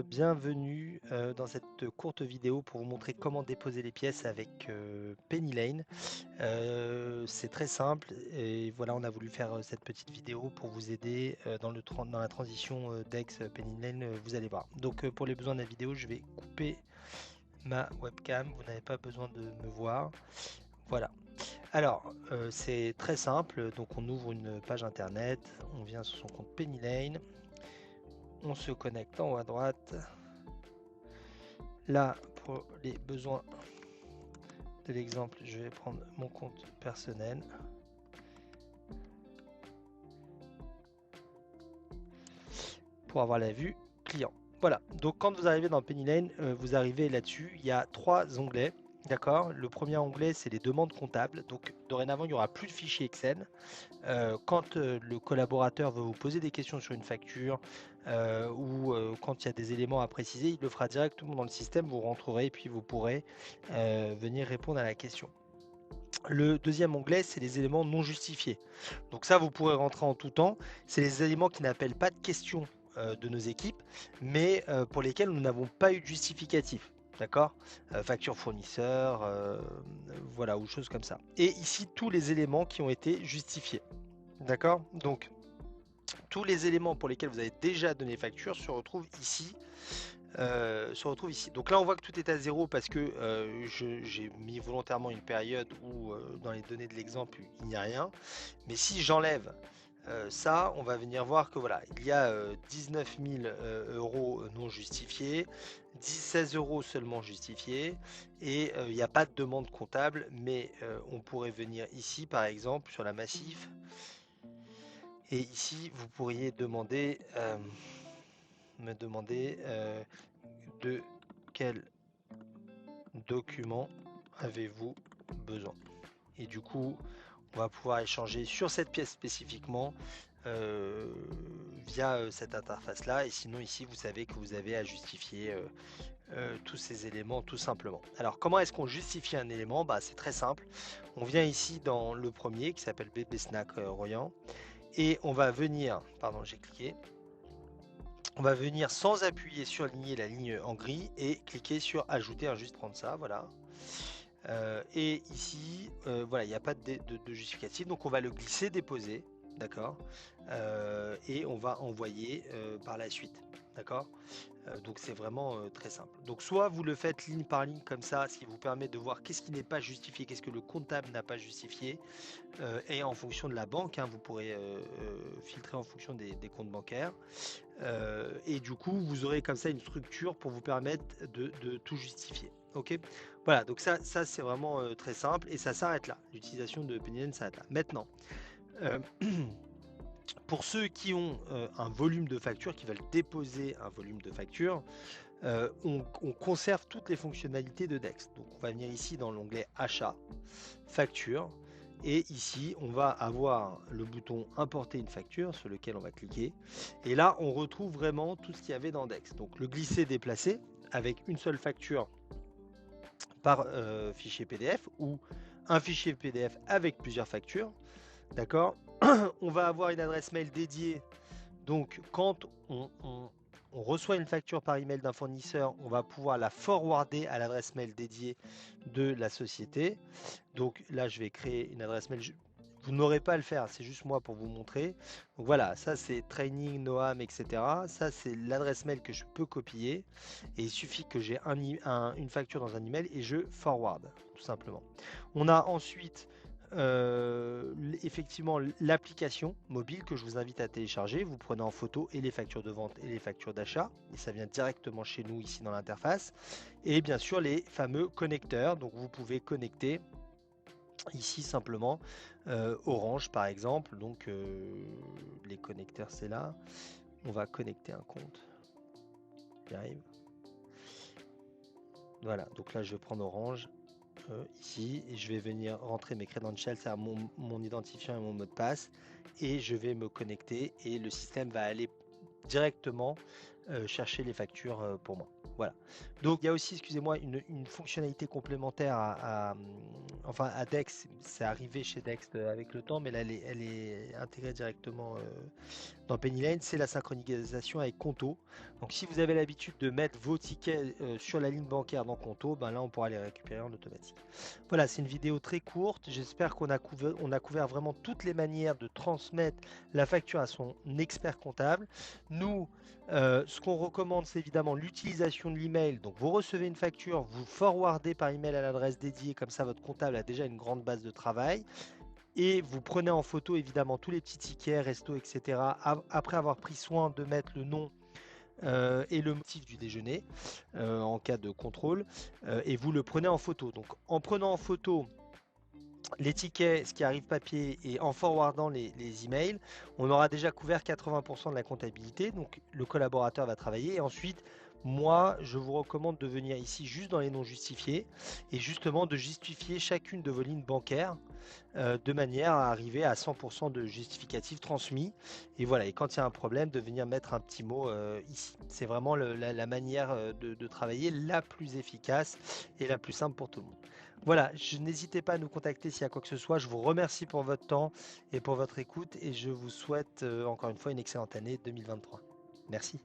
bienvenue dans cette courte vidéo pour vous montrer comment déposer les pièces avec Pennylane. C'est très simple et voilà, on a voulu faire cette petite vidéo pour vous aider dans la transition Dex Pennylane, vous allez voir. Donc pour les besoins de la vidéo, je vais couper ma webcam, vous n'avez pas besoin de me voir. Voilà. Alors, c'est très simple, donc on ouvre une page internet, on vient sur son compte Pennylane, on se connecte en haut à droite. Là, pour les besoins de l'exemple, je vais prendre mon compte personnel. Pour avoir la vue client. Voilà, donc quand vous arrivez dans Pennylane, vous arrivez là-dessus, il y a 3 onglets. D'accord. Le premier onglet, c'est les demandes comptables. Donc dorénavant, il n'y aura plus de fichiers Excel. Quand le collaborateur veut vous poser des questions sur une facture ou quand il y a des éléments à préciser, il le fera directement dans le système. Vous rentrerez et puis vous pourrez venir répondre à la question. Le deuxième onglet, c'est les éléments non justifiés. Donc ça, vous pourrez rentrer en tout temps. C'est les éléments qui n'appellent pas de questions de nos équipes, mais pour lesquels nous n'avons pas eu de justificatif. D'accord. Facture fournisseur, voilà, ou choses comme ça. Et ici, tous les éléments qui ont été justifiés. D'accord. Donc, tous les éléments pour lesquels vous avez déjà donné facture se retrouvent ici. Donc là, on voit que tout est à zéro parce que j'ai mis volontairement une période où dans les données de l'exemple, il n'y a rien. Mais si j'enlève ça, on va venir voir que voilà, il y a 19 000 euros non justifiés, 16 euros seulement justifiés, et il n'y a pas de demande comptable, mais on pourrait venir ici, par exemple, sur la massif, et ici, vous pourriez demander, me demander de quel document avez-vous besoin. Et du coup, on va pouvoir échanger sur cette pièce spécifiquement via cette interface là, et sinon ici vous savez que vous avez à justifier tous ces éléments tout simplement. Alors comment est-ce qu'on justifie un élément? C'est très simple, on vient ici dans le premier qui s'appelle bébé snack Royan, et on va venir, pardon j'ai cliqué, on va venir sans appuyer surligner la ligne en gris et cliquer sur ajouter, juste prendre ça, voilà. Et ici, voilà, il n'y a pas de justificatif, donc on va le glisser, déposer, d'accord, et on va envoyer par la suite, d'accord. Donc c'est vraiment très simple. Donc soit vous le faites ligne par ligne comme ça, ce qui vous permet de voir qu'est-ce qui n'est pas justifié, qu'est-ce que le comptable n'a pas justifié, et en fonction de la banque, hein, vous pourrez filtrer en fonction des comptes bancaires. Et du coup, vous aurez comme ça une structure pour vous permettre de tout justifier. Ok, voilà, donc ça c'est vraiment très simple et ça s'arrête là. L'utilisation de Pennylane s'arrête là. Maintenant, euh, pour ceux qui ont un volume de facture, qui veulent déposer un volume de facture, on conserve toutes les fonctionnalités de Dex. Donc on va venir ici dans l'onglet achat, facture, et ici on va avoir le bouton importer une facture sur lequel on va cliquer, et là on retrouve vraiment tout ce qu'il y avait dans Dex. Donc le glisser déplacer avec une seule facture par fichier PDF ou un fichier PDF avec plusieurs factures, d'accord. On va avoir une adresse mail dédiée, donc quand on reçoit une facture par email d'un fournisseur, on va pouvoir la forwarder à l'adresse mail dédiée de la société. Donc là, je vais créer une adresse mail. Vous n'aurez pas à le faire, c'est juste moi pour vous montrer. Donc voilà, ça c'est training, Noam, etc. Ça c'est l'adresse mail que je peux copier. Et il suffit que j'ai une facture dans un email et je forward, tout simplement. On a ensuite effectivement l'application mobile que je vous invite à télécharger. Vous prenez en photo et les factures de vente et les factures d'achat, et ça vient directement chez nous ici dans l'interface. Et bien sûr les fameux connecteurs, donc vous pouvez connecter ici simplement Orange par exemple. Donc les connecteurs c'est là, on va connecter un compte, j'y arrive. Voilà, donc là je vais prendre Orange ici, et je vais venir rentrer mes credentials, c'est mon identifiant et mon mot de passe, et je vais me connecter et le système va aller directement chercher les factures pour moi. Voilà. Donc il y a aussi, excusez-moi, une fonctionnalité complémentaire enfin à Dex, c'est arrivé chez Dex avec le temps, mais là elle est intégrée directement dans Penny Lane, c'est la synchronisation avec Conto. Donc si vous avez l'habitude de mettre vos tickets sur la ligne bancaire dans Conto, ben là on pourra les récupérer en automatique. Voilà, c'est une vidéo très courte. J'espère on a couvert vraiment toutes les manières de transmettre la facture à son expert comptable. Nous, ce qu'on recommande, c'est évidemment l'utilisation de l'email. Donc vous recevez une facture, vous forwardez par email à l'adresse dédiée, comme ça votre comptable a déjà une grande base de travail. Et vous prenez en photo évidemment tous les petits tickets, resto, etc. Après avoir pris soin de mettre le nom et le motif du déjeuner en cas de contrôle. Et vous le prenez en photo. Donc en prenant en photo les tickets, ce qui arrive papier, et en forwardant les emails, on aura déjà couvert 80% de la comptabilité. Donc le collaborateur va travailler. Et ensuite, moi, je vous recommande de venir ici juste dans les non justifiés et justement de justifier chacune de vos lignes bancaires de manière à arriver à 100% de justificatifs transmis. Et voilà, et quand il y a un problème, de venir mettre un petit mot ici. C'est vraiment la manière de travailler la plus efficace et la plus simple pour tout le monde. Voilà, n'hésitez pas à nous contacter s'il y a quoi que ce soit. Je vous remercie pour votre temps et pour votre écoute et je vous souhaite encore une fois une excellente année 2023. Merci.